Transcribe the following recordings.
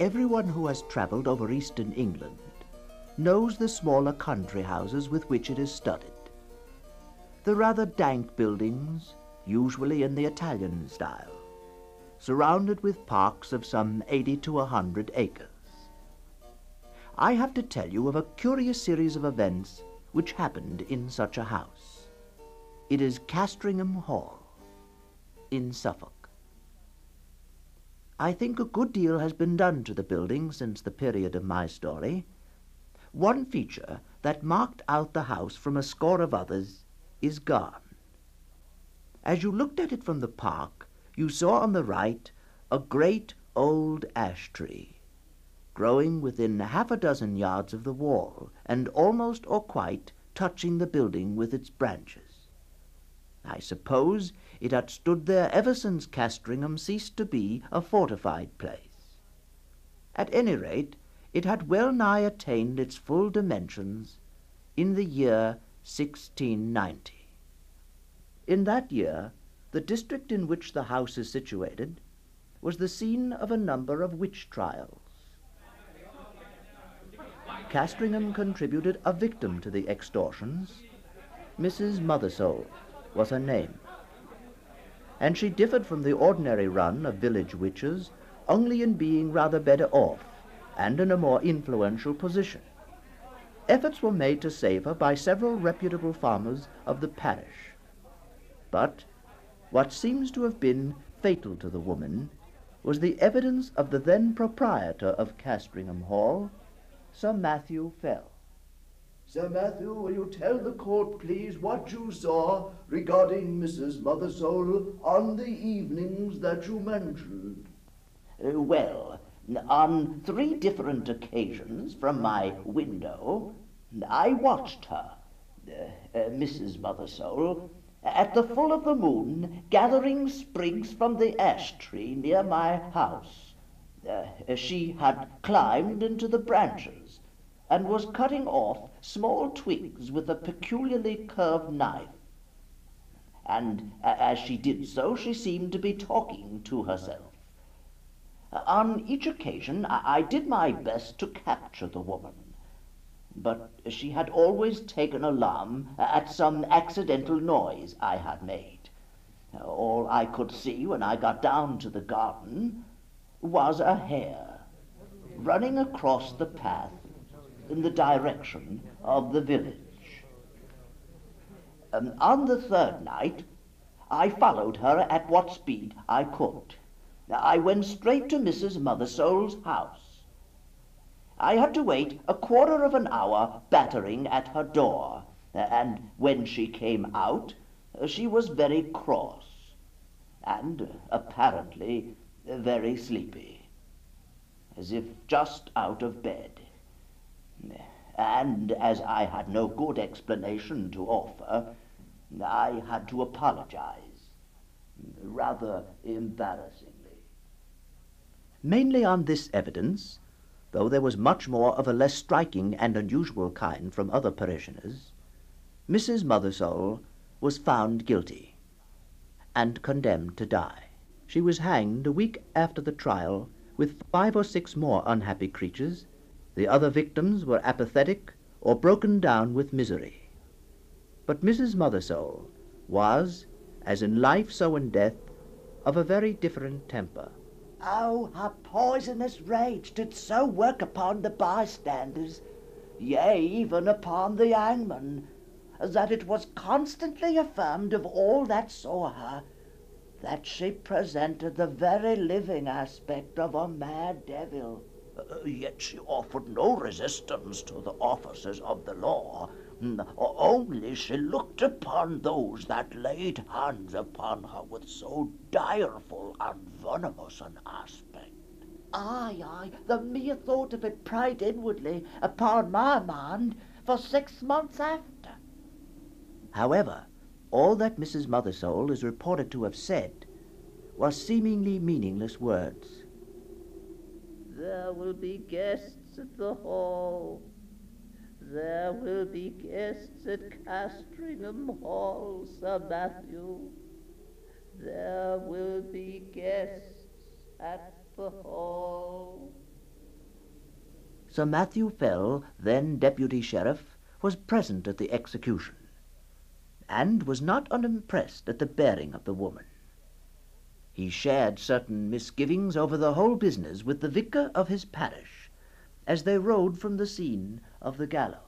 Everyone who has travelled over eastern England knows the smaller country houses with which it is studded. The rather dank buildings, usually in the Italian style, surrounded with parks of some 80 to 100 acres. I have to tell you of a curious series of events which happened in such a house. It is Castringham Hall, in Suffolk. I think a good deal has been done to the building since the period of my story. One feature that marked out the house from a score of others is gone. As you looked at it from the park, you saw on the right a great old ash tree, growing within half a dozen yards of the wall, and almost or quite touching the building with its branches. I suppose it had stood there ever since Castringham ceased to be a fortified place. At any rate, it had well nigh attained its full dimensions in the year 1690. In that year, the district in which the house is situated was the scene of a number of witch trials. Castringham contributed a victim to the extortions. Mrs. Mothersole was her name, and she differed from the ordinary run of village witches only in being rather better off and in a more influential position. Efforts were made to save her by several reputable farmers of the parish. But what seems to have been fatal to the woman was the evidence of the then proprietor of Castringham Hall, Sir Matthew Fell. Sir Matthew, will you tell the court, please, what you saw regarding Mrs. Mothersole on the evenings that you mentioned? Well, on 3 different occasions from my window, I watched her, Mrs. Mothersole, at the full of the moon, gathering sprigs from the ash tree near my house. She had climbed into the branches and was cutting off small twigs with a peculiarly curved knife. And as she did so, she seemed to be talking to herself. On each occasion, I did my best to capture the woman, but she had always taken alarm at some accidental noise I had made. All I could see when I got down to the garden was a hare running across the path in the direction of the village. On the 3rd night, I followed her at what speed I could. I went straight to Mrs. Mothersole's house. I had to wait a quarter of an hour battering at her door, and when she came out, she was very cross, and apparently very sleepy, as if just out of bed. And as I had no good explanation to offer, I had to apologize, rather embarrassingly. Mainly on this evidence, though there was much more of a less striking and unusual kind from other parishioners, Mrs. Mothersole was found guilty and condemned to die. She was hanged a week after the trial with 5 or 6 more unhappy creatures. The other victims were apathetic or broken down with misery. But Mrs. Mothersole was, as in life so in death, of a very different temper. Oh, her poisonous rage did so work upon the bystanders, yea, even upon the hangman, that it was constantly affirmed of all that saw her, that she presented the very living aspect of a mad devil. Yet she offered no resistance to the officers of the law. Only she looked upon those that laid hands upon her with so direful and venomous an aspect. Aye, the mere thought of it preyed inwardly upon my mind for 6 months after. However, all that Mrs. Mothersole is reported to have said was seemingly meaningless words. There will be guests at the hall. There will be guests at Castringham Hall, Sir Matthew. There will be guests at the hall. Sir Matthew Fell, then Deputy Sheriff, was present at the execution, and was not unimpressed at the bearing of the woman. He shared certain misgivings over the whole business with the vicar of his parish, as they rode from the scene of the gallows.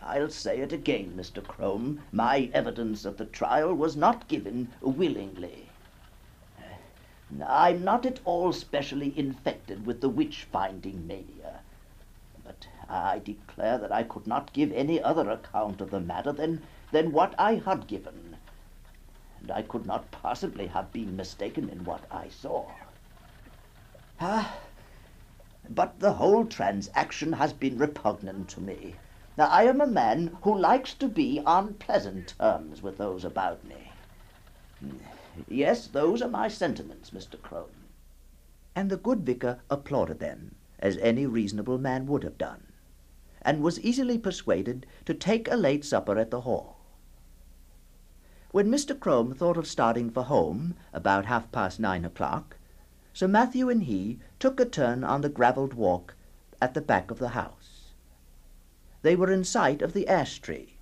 I'll say it again, Mr. Crome. My evidence at the trial was not given willingly. I'm not at all specially infected with the witch-finding mania, but I declare that I could not give any other account of the matter than what I had given, and I could not possibly have been mistaken in what I saw. But the whole transaction has been repugnant to me. Now, I am a man who likes to be on pleasant terms with those about me. Yes, those are my sentiments, Mr. Crome. And the good vicar applauded them, as any reasonable man would have done, and was easily persuaded to take a late supper at the Hall. When Mr. Crome thought of starting for home, about 9:30, Sir Matthew and he took a turn on the gravelled walk at the back of the house. They were in sight of the ash tree,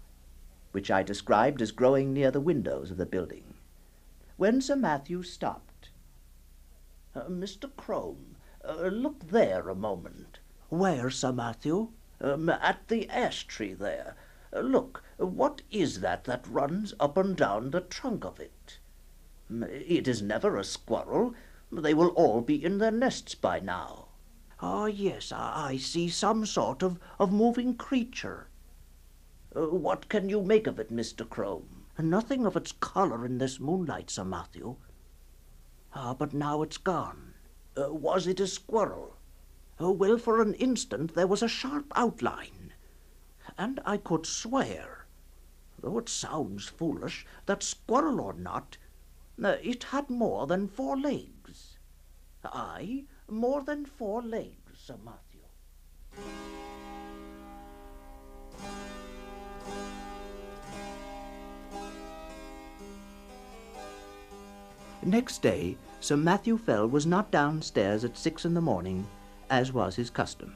which I described as growing near the windows of the building, when Sir Matthew stopped. Mr. Crome, look there a moment. Where, Sir Matthew? At the ash tree there. Look, what is that runs up and down the trunk of it? It is never a squirrel. They will all be in their nests by now. Oh, yes, I see some sort of moving creature. What can you make of it, Mr. Crome? Nothing of its colour in this moonlight, Sir Matthew. But now it's gone. Was it a squirrel? Well, for an instant there was a sharp outline, and I could swear, though it sounds foolish, that squirrel or not, it had more than 4 legs. Aye, more than 4 legs, Sir Matthew. Next day, Sir Matthew Fell was not downstairs at 6 in the morning, as was his custom,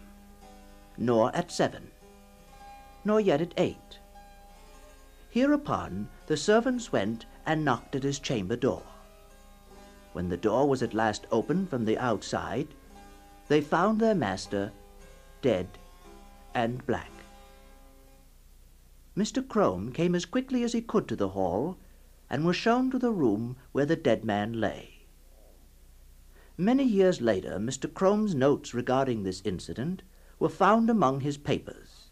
nor at 7, nor yet at 8. Hereupon the servants went and knocked at his chamber door. When the door was at last opened from the outside, they found their master dead and black. Mr. Crome came as quickly as he could to the hall, and was shown to the room where the dead man lay. Many years later, Mr. Crome's notes regarding this incident were found among his papers.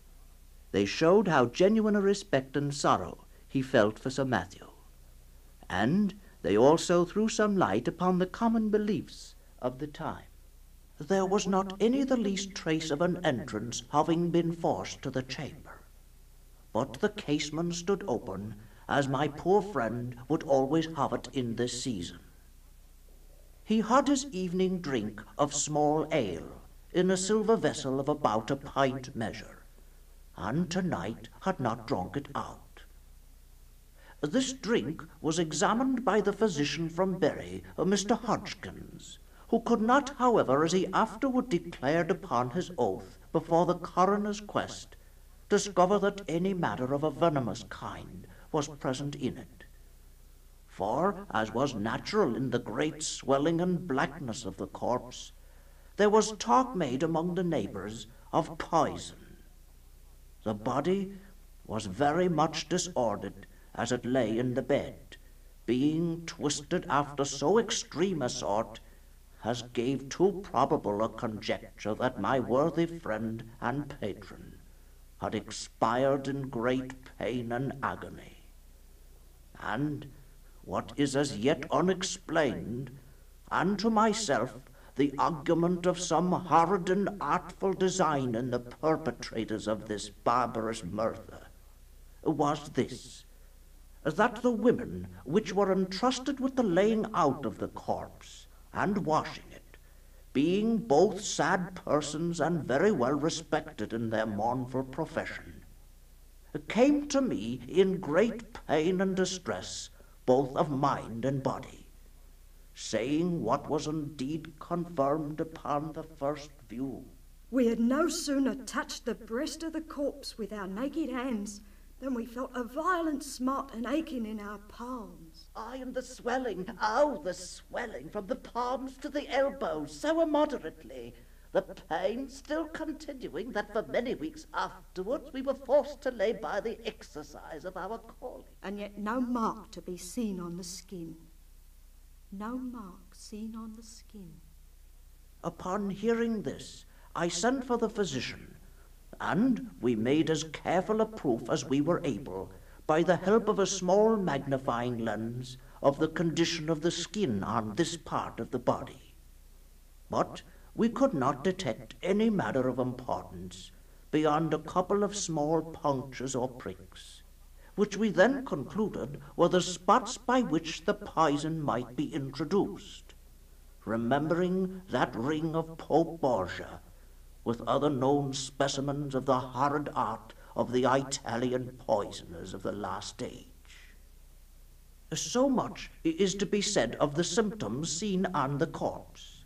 They showed how genuine a respect and sorrow he felt for Sir Matthew, and they also threw some light upon the common beliefs of the time. There was not any the least trace of an entrance having been forced to the chamber, but the casement stood open, as my poor friend would always have it in this season. He had his evening drink of small ale in a silver vessel of about a pint measure, and tonight had not drunk it out. This drink was examined by the physician from Bury, Mr. Hodgkins, who could not, however, as he afterward declared upon his oath before the coroner's quest, discover that any matter of a venomous kind was present in it. For, as was natural in the great swelling and blackness of the corpse, there was talk made among the neighbours of poison. The body was very much disordered as it lay in the bed, being twisted after so extreme a sort as gave too probable a conjecture that my worthy friend and patron had expired in great pain and agony. And what is as yet unexplained, and to myself the argument of some horrid and artful design in the perpetrators of this barbarous murder, was this, that the women which were entrusted with the laying out of the corpse and washing it, being both sad persons and very well respected in their mournful profession, came to me in great pain and distress, both of mind and body, saying what was indeed confirmed upon the first view. We had no sooner touched the breast of the corpse with our naked hands than we felt a violent smart and aching in our palms. Aye, and the swelling, the swelling from the palms to the elbows so immoderately, the pain still continuing that for many weeks afterwards we were forced to lay by the exercise of our calling. And yet no mark to be seen on the skin. No mark seen on the skin. Upon hearing this, I sent for the physician, and we made as careful a proof as we were able, by the help of a small magnifying lens, of the condition of the skin on this part of the body. But we could not detect any matter of importance beyond a couple of small punctures or pricks, which we then concluded were the spots by which the poison might be introduced, remembering that ring of Pope Borgia, with other known specimens of the horrid art of the Italian poisoners of the last age. So much is to be said of the symptoms seen on the corpse.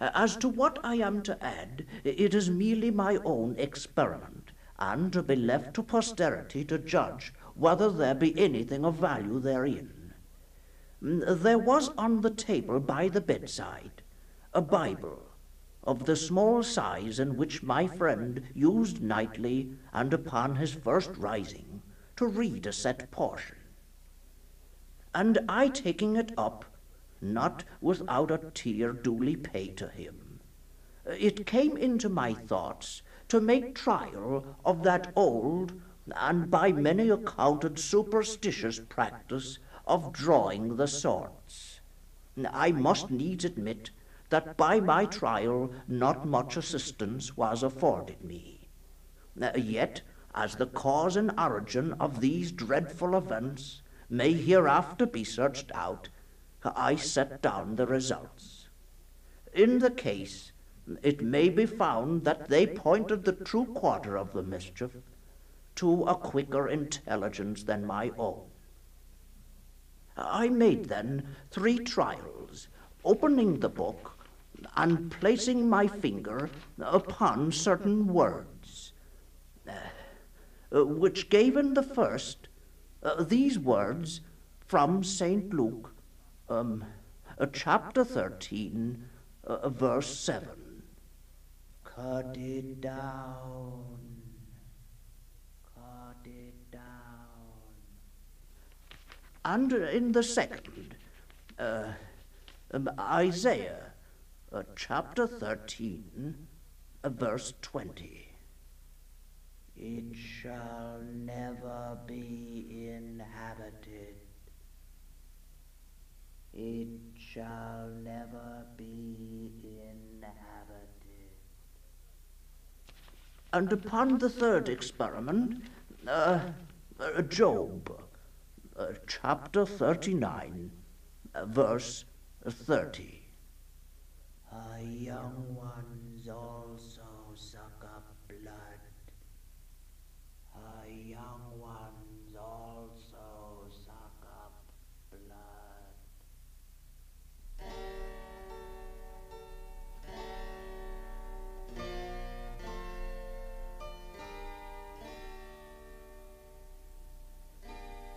As to what I am to add, it is merely my own experiment, and to be left to posterity to judge whether there be anything of value therein. There was on the table by the bedside a Bible, of the small size in which my friend used nightly and upon his first rising to read a set portion. And I taking it up, not without a tear duly paid to him, it came into my thoughts to make trial of that old and by many accounted superstitious practice of drawing the sorts. I must needs admit that by my trial not much assistance was afforded me. Yet, as the cause and origin of these dreadful events may hereafter be searched out, I set down the results. In the case, it may be found that they pointed the true quarter of the mischief to a quicker intelligence than my own. I made then 3 trials, opening the book and placing my finger upon certain words, which gave in the first these words from St. Luke, chapter 13, verse 7. Cut it down, cut it down. And in the second, Isaiah, chapter 13, verse 20. It shall never be inhabited. It shall never be inhabited. And upon the third experiment, Job, chapter 39, verse 30. Her young ones also suck up blood. Her young ones also suck up blood.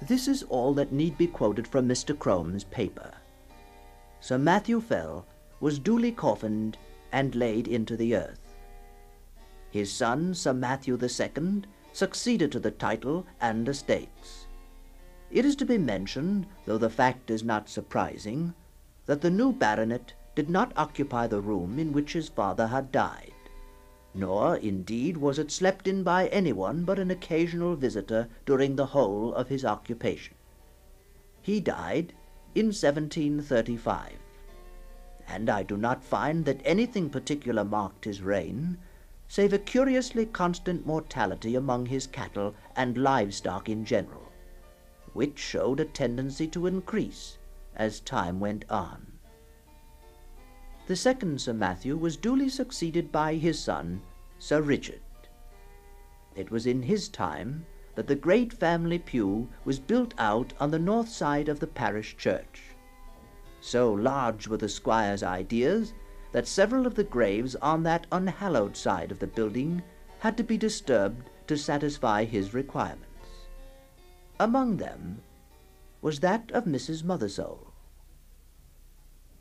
This is all that need be quoted from Mr. Crome's paper. Sir Matthew Fell was duly coffined and laid into the earth. His son, Sir Matthew II, succeeded to the title and estates. It is to be mentioned, though the fact is not surprising, that the new baronet did not occupy the room in which his father had died, nor, indeed, was it slept in by anyone but an occasional visitor during the whole of his occupation. He died in 1735, and I do not find that anything particular marked his reign, save a curiously constant mortality among his cattle and livestock in general, which showed a tendency to increase as time went on. The second Sir Matthew was duly succeeded by his son, Sir Richard. It was in his time that the great family pew was built out on the north side of the parish church. So large were the squire's ideas that several of the graves on that unhallowed side of the building had to be disturbed to satisfy his requirements. Among them was that of Mrs. Mothersole.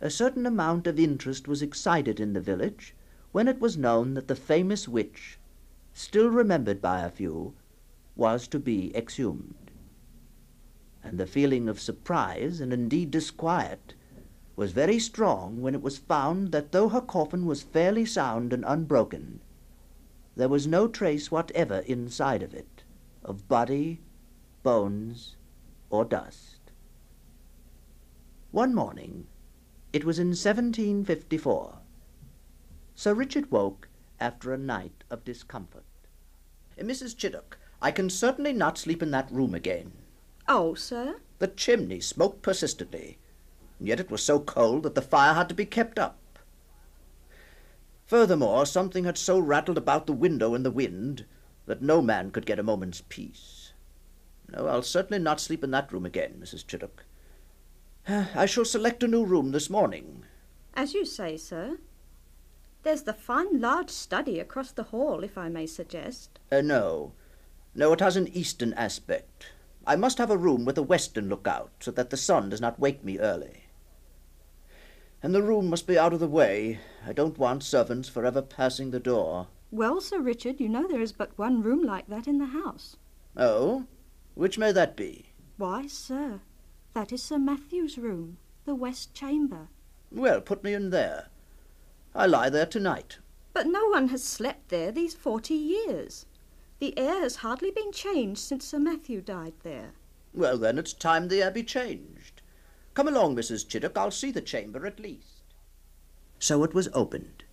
A certain amount of interest was excited in the village when it was known that the famous witch, still remembered by a few, was to be exhumed. And the feeling of surprise, and indeed disquiet, was very strong when it was found that though her coffin was fairly sound and unbroken, there was no trace whatever inside of it of body, bones, or dust. One morning, it was in 1754, Sir Richard woke after a night of discomfort. "Mrs. Chiddock, I can certainly not sleep in that room again." Oh, sir? The chimney smoked persistently, and yet it was so cold that the fire had to be kept up. Furthermore, something had so rattled about the window in the wind that no man could get a moment's peace. No, I'll certainly not sleep in that room again, Mrs. Chiddock. I shall select a new room this morning. As you say, sir. There's the fine large study across the hall, if I may suggest. No, it has an eastern aspect. I must have a room with a western lookout, so that the sun does not wake me early. And the room must be out of the way. I don't want servants forever passing the door. Well, Sir Richard, you know there is but one room like that in the house. Oh? Which may that be? Why, sir, that is Sir Matthew's room, the west chamber. Well, put me in there. I lie there tonight. But no one has slept there these 40 years. The air has hardly been changed since Sir Matthew died there. Well, then it's time the air be changed. Come along, Mrs. Chiddock, I'll see the chamber at least. So it was opened,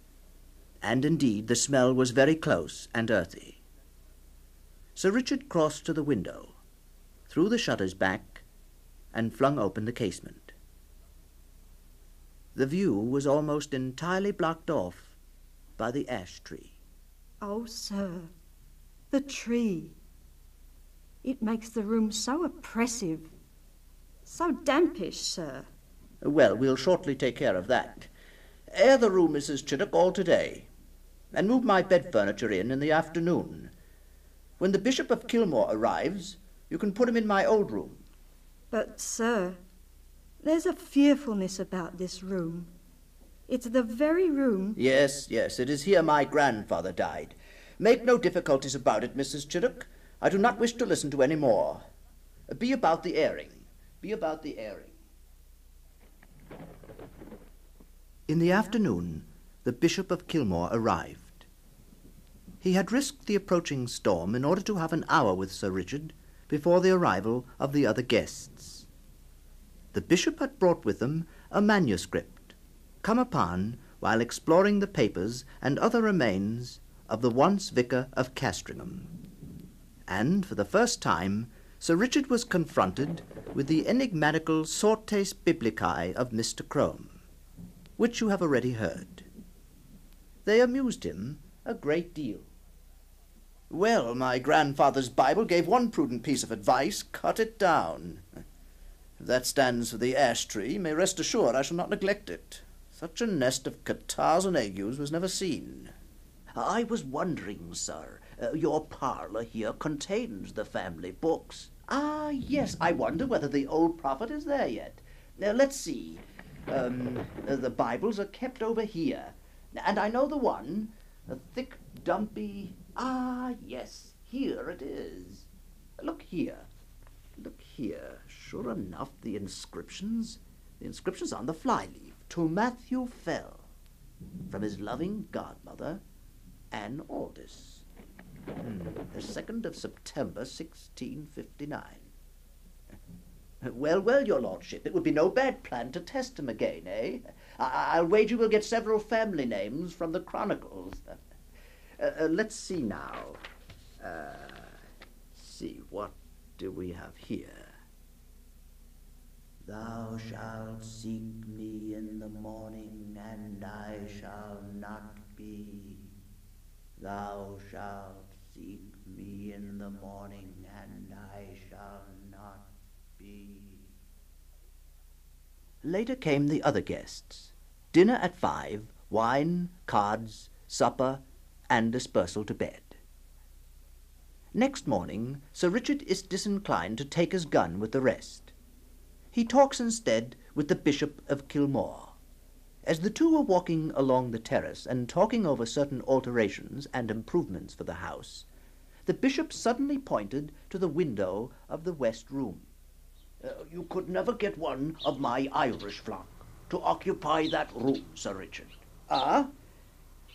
and indeed the smell was very close and earthy. Sir Richard crossed to the window, threw the shutters back, and flung open the casement. The view was almost entirely blocked off by the ash tree. Oh, sir, the tree. It makes the room so oppressive, so dampish, sir. Well, we'll shortly take care of that. Air the room, Mrs. Chiddock, all today, and move my bed furniture in the afternoon. When the Bishop of Kilmore arrives, you can put him in my old room. But, sir, there's a fearfulness about this room. It's the very room... Yes, it is here my grandfather died. Make no difficulties about it, Mrs. Chiddock. I do not wish to listen to any more. Be about the airing. Be about the airing. In the afternoon, the Bishop of Kilmore arrived. He had risked the approaching storm in order to have an hour with Sir Richard before the arrival of the other guests. The bishop had brought with him a manuscript, come upon while exploring the papers and other remains of the once vicar of Castringham. And for the first time, Sir Richard was confronted with the enigmatical Sortes Biblicae of Mr. Crome, which you have already heard. They amused him a great deal. Well, my grandfather's Bible gave one prudent piece of advice: cut it down. If that stands for the ash tree, may rest assured I shall not neglect it. Such a nest of catarrhs and agues was never seen. I was wondering, sir, your parlour here contains the family books. Ah, yes, I wonder whether the old prophet is there yet. Now, let's see. The Bibles are kept over here, and I know the one, a thick, dumpy... Ah, yes, here it is. Look here. Sure enough, the inscriptions on the flyleaf. To Matthew fell, from his loving godmother, Anne Aldous. The 2nd of September, 1659. Well, your lordship, it would be no bad plan to test him again, eh? I'll wager we'll get several family names from the chronicles. Let's see now. What do we have here? Thou shalt seek me in the morning, and I shall not be. Thou shalt seek me in the morning, and I shall not be. Later came the other guests. Dinner at 5, wine, cards, supper, and dispersal to bed. Next morning, Sir Richard is disinclined to take his gun with the rest. He talks instead with the Bishop of Kilmore. As the two were walking along the terrace and talking over certain alterations and improvements for the house, the bishop suddenly pointed to the window of the west room. You could never get one of my Irish flock to occupy that room, Sir Richard. Ah?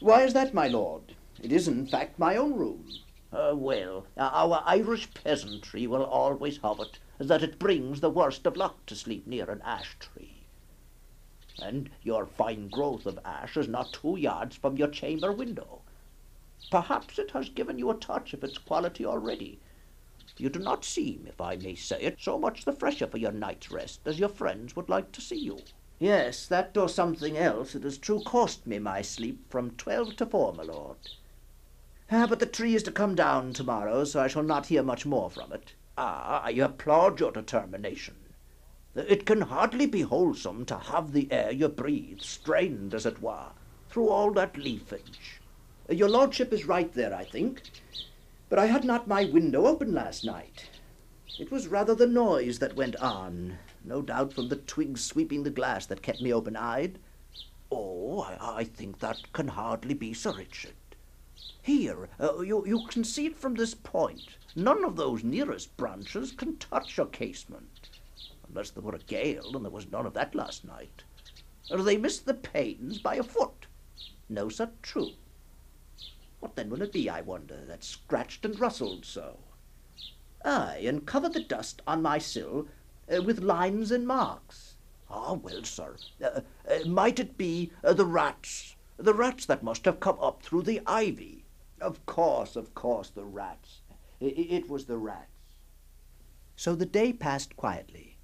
Why is that, my lord? It is, in fact, my own room. Well, our Irish peasantry will always have it that it brings the worst of luck to sleep near an ash tree. And your fine growth of ash is not 2 yards from your chamber window. Perhaps it has given you a touch of its quality already. You do not seem, if I may say it, so much the fresher for your night's rest as your friends would like to see you. Yes, that or something else. It has true cost me my sleep from 12 to 4, my lord. But the tree is to come down tomorrow, so I shall not hear much more from it. I applaud your determination. It can hardly be wholesome to have the air you breathe strained, as it were, through all that leafage. Your lordship is right there, I think. But I had not my window open last night. It was rather the noise that went on, no doubt from the twigs sweeping the glass that kept me open-eyed. Oh, I think that can hardly be, Sir Richard. Here, you can see it from this point. None of those nearest branches can touch your casement. Unless there were a gale, and there was none of that last night. Or they missed the panes by a foot. No, sir, true. What then will it be, I wonder, that scratched and rustled so? Aye, and covered the dust on my sill with lines and marks. Ah, well, sir, might it be the rats that must have come up through the ivy? Of course, the rats. It was the rats. So the day passed quietly,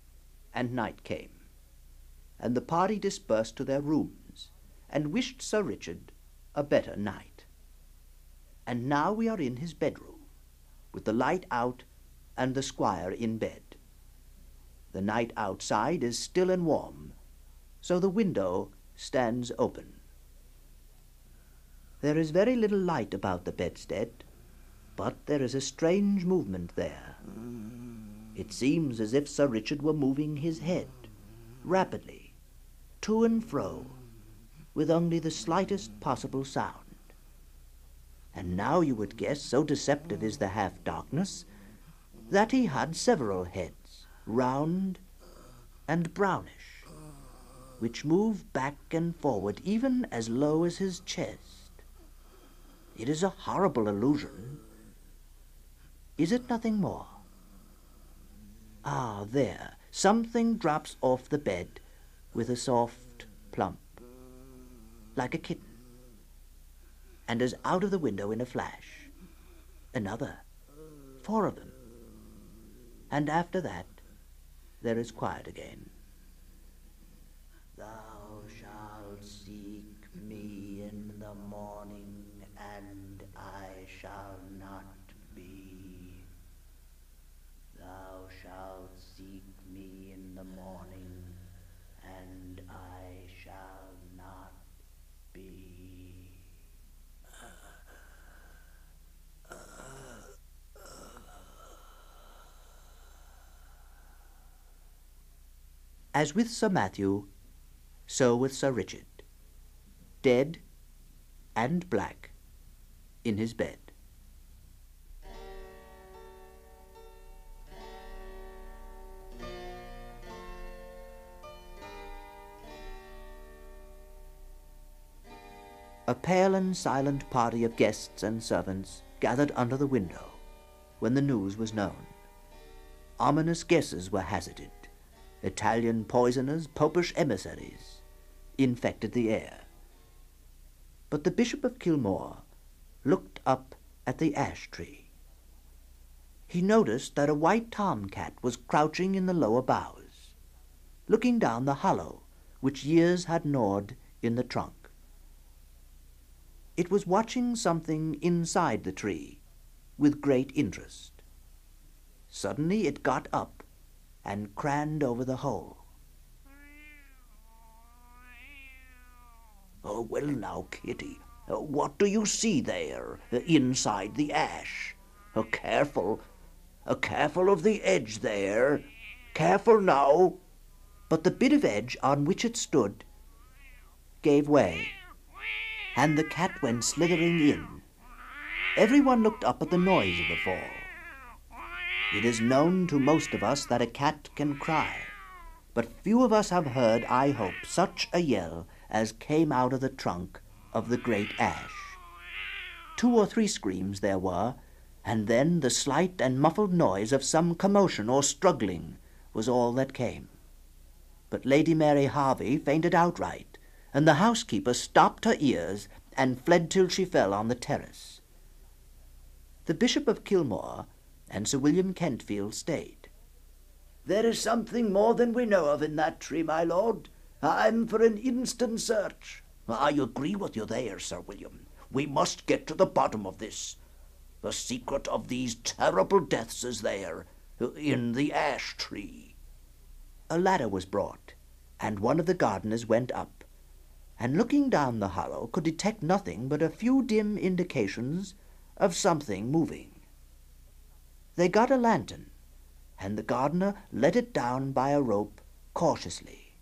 and night came, and the party dispersed to their rooms, and wished Sir Richard a better night. And now we are in his bedroom, with the light out and the squire in bed. The night outside is still and warm, so the window stands open. There is very little light about the bedstead, but there is a strange movement there. It seems as if Sir Richard were moving his head, rapidly, to and fro, with only the slightest possible sound. And now you would guess, so deceptive is the half-darkness, that he had several heads, round and brownish, which move back and forward even as low as his chest. It is a horrible illusion. Is it nothing more? Ah, there, something drops off the bed with a soft plump, like a kitten, and is out of the window in a flash. Another, 4 of them. And after that, there is quiet again. Thou shalt seek me in the morning, and I shall not be. Thou shalt seek me in the morning, and I shall not be. As with Sir Matthew, so with Sir Richard, dead and black in his bed. A pale and silent party of guests and servants gathered under the window when the news was known. Ominous guesses were hazarded. Italian poisoners, popish emissaries, infected the air. But the Bishop of Kilmore looked up at the ash tree. He noticed that a white tomcat was crouching in the lower boughs, looking down the hollow which years had gnawed in the trunk. It was watching something inside the tree with great interest. Suddenly it got up and craned over the hole. Oh, well now, Kitty, what do you see there, inside the ash? Careful, careful of the edge there. Careful now. But the bit of edge on which it stood gave way, and the cat went slithering in. Everyone looked up at the noise of the fall. It is known to most of us that a cat can cry, but few of us have heard, I hope, such a yell as came out of the trunk of the great ash. 2 or 3 screams there were, and then the slight and muffled noise of some commotion or struggling was all that came. But Lady Mary Harvey fainted outright, and the housekeeper stopped her ears and fled till she fell on the terrace. The Bishop of Kilmore and Sir William Kentfield stayed. There is something more than we know of in that tree, my lord. I'm for an instant search. I agree with you there, Sir William. We must get to the bottom of this. The secret of these terrible deaths is there, in the ash tree. A ladder was brought, and one of the gardeners went up, and looking down the hollow could detect nothing but a few dim indications of something moving. They got a lantern, and the gardener let it down by a rope cautiously.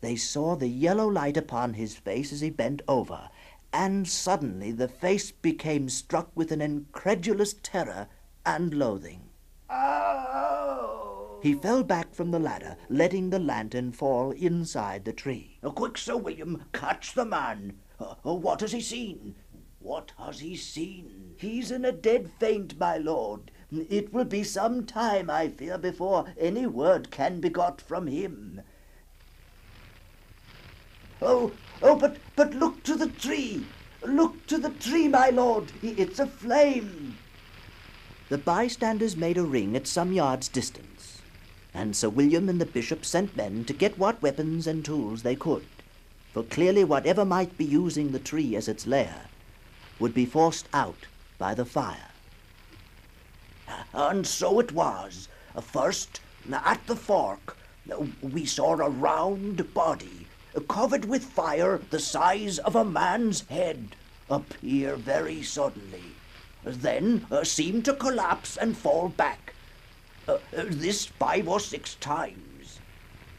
They saw the yellow light upon his face as he bent over, and suddenly the face became struck with an incredulous terror and loathing. Oh! He fell back from the ladder, letting the lantern fall inside the tree. Quick, Sir William, catch the man. What has he seen? What has he seen? He's in a dead faint, my lord. It will be some time, I fear, before any word can be got from him. But look to the tree. Look to the tree, my lord. It's aflame. The bystanders made a ring at some yards' distance, and Sir William and the bishop sent men to get what weapons and tools they could, for clearly whatever might be using the tree as its lair would be forced out by the fire. And so it was. First, at the fork, we saw a round body, covered with fire the size of a man's head, appear very suddenly, then seemed to collapse and fall back. This 5 or 6 times.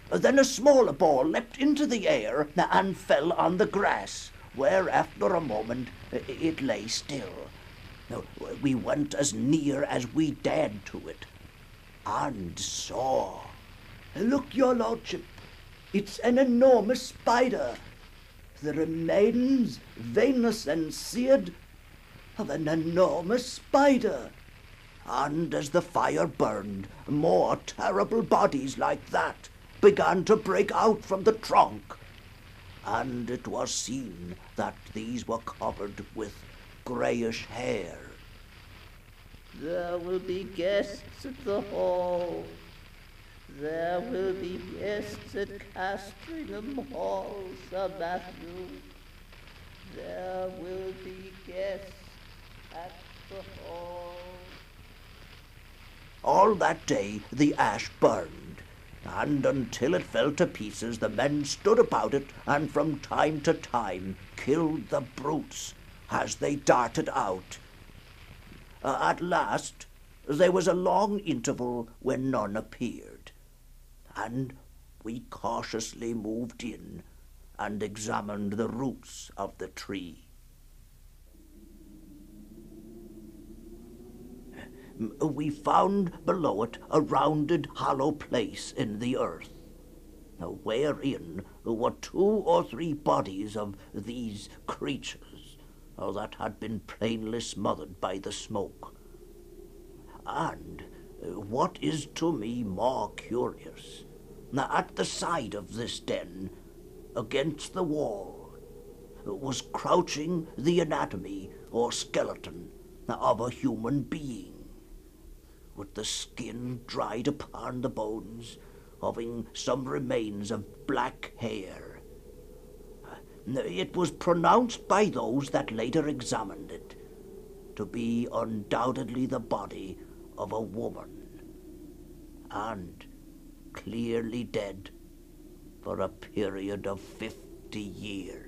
Then a smaller ball leapt into the air and fell on the grass, where after a moment it lay still. We went as near as we dared to it, and saw. Look, your lordship. It's an enormous spider. The remains, veinless and seared, of an enormous spider. And as the fire burned, more terrible bodies like that began to break out from the trunk. And it was seen that these were covered with greyish hair. There will be guests at the hall. There will be guests at Castringham Hall, Sir Matthew. There will be guests at the hall. All that day the ash burned, and until it fell to pieces the men stood about it and from time to time killed the brutes as they darted out. At last there was a long interval when none appeared, and we cautiously moved in and examined the roots of the tree. We found below it a rounded hollow place in the earth, wherein were 2 or 3 bodies of these creatures that had been plainly smothered by the smoke. And what is to me more curious, at the side of this den, against the wall, was crouching the anatomy or skeleton of a human being, with the skin dried upon the bones, having some remains of black hair. It was pronounced by those that later examined it to be undoubtedly the body of a woman, and clearly dead for a period of 50 years.